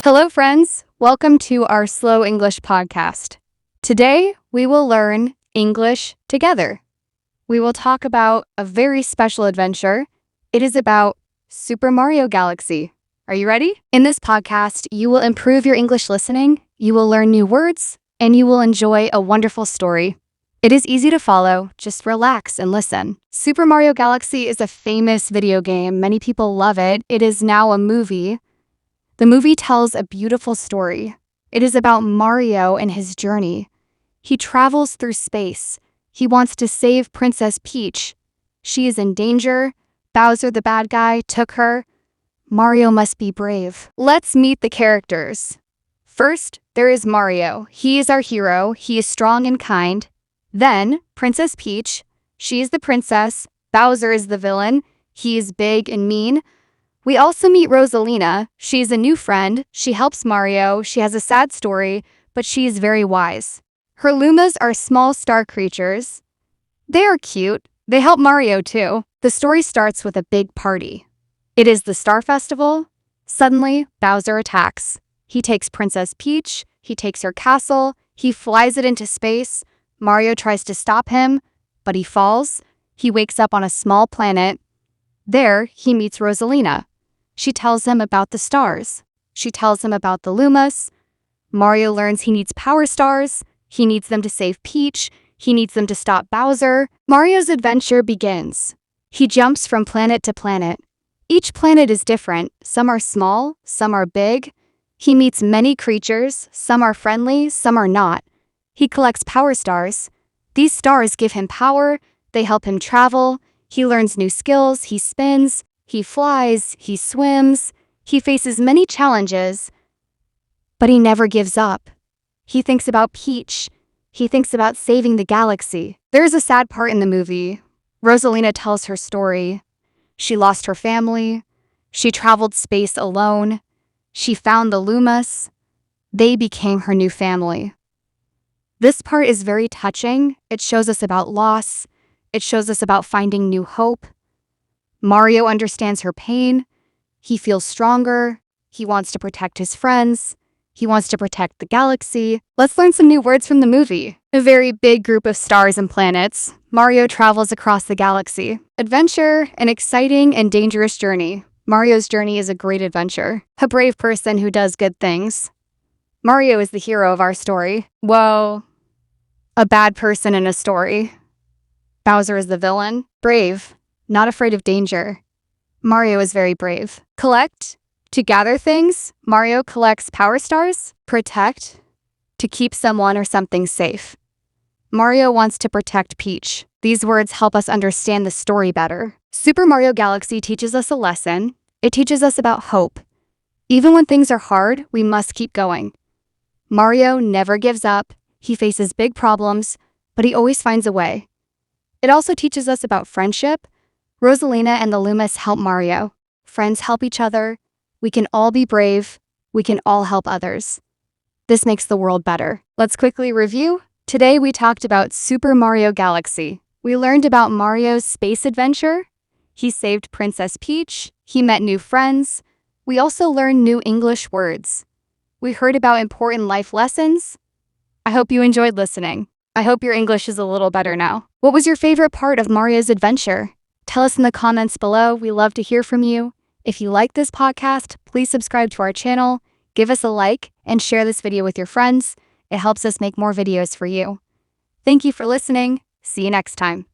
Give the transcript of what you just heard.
Hello, friends. Welcome to our Slow English podcast. Today, we will learn English together. We will talk about a very special adventure. It is about Super Mario Galaxy. Are you ready? In this podcast, you will improve your English listening, you will learn new words, and you will enjoy a wonderful story. It is easy to follow, just relax and listen. Super Mario Galaxy is a famous video game. Many people love it. It is now a movie. The movie tells a beautiful story. It is about Mario and his journey. He travels through space. He wants to save Princess Peach. She is in danger. Bowser, the bad guy, took her. Mario must be brave. Let's meet the characters. First, there is Mario. He is our hero. He is strong and kind. Then, Princess Peach. She is the princess. Bowser is the villain. He is big and mean. We also meet Rosalina. She's a new friend. She helps Mario. She has a sad story, but she is very wise. Her Lumas are small star creatures. They are cute. They help Mario too. The story starts with a big party. It is the Star Festival. Suddenly, Bowser attacks. He takes Princess Peach. He takes her castle. He flies it into space. Mario tries to stop him, but he falls. He wakes up on a small planet. There, he meets Rosalina. She tells him about the stars. She tells him about the Lumas. Mario learns he needs power stars. He needs them to save Peach. He needs them to stop Bowser. Mario's adventure begins. He jumps from planet to planet. Each planet is different. Some are small, some are big. He meets many creatures. Some are friendly, some are not. He collects power stars. These stars give him power. They help him travel. He learns new skills. He spins. He flies. He swims. He faces many challenges, but he never gives up. He thinks about Peach. He thinks about saving the galaxy. There's a sad part in the movie. Rosalina tells her story. She lost her family. She traveled space alone. She found the Lumas. They became her new family. This part is very touching. It shows us about loss. It shows us about finding new hope. Mario understands her pain. He feels stronger. He wants to protect his friends. He wants to protect the galaxy. Let's learn some new words from the movie. A very big group of stars and planets. Mario travels across the galaxy. Adventure, an exciting and dangerous journey. Mario's journey is a great adventure. A brave person who does good things. Mario is the hero of our story. Whoa. A bad person in a story. Bowser is the villain. Brave, not afraid of danger. Mario is very brave. Collect, to gather things. Mario collects power stars. Protect, to keep someone or something safe. Mario wants to protect Peach. These words help us understand the story better. Super Mario Galaxy teaches us a lesson. It teaches us about hope. Even when things are hard, we must keep going. Mario never gives up. He faces big problems, but he always finds a way. It also teaches us about friendship. Rosalina and the Lumas help Mario. Friends help each other. We can all be brave. We can all help others. This makes the world better. Let's quickly review. Today we talked about Super Mario Galaxy. We learned about Mario's space adventure. He saved Princess Peach. He met new friends. We also learned new English words. We heard about important life lessons. I hope you enjoyed listening. I hope your English is a little better now. What was your favorite part of Mario's adventure? Tell us in the comments below. We love to hear from you. If you like this podcast, please subscribe to our channel, give us a like, and share this video with your friends. It helps us make more videos for you. Thank you for listening. See you next time.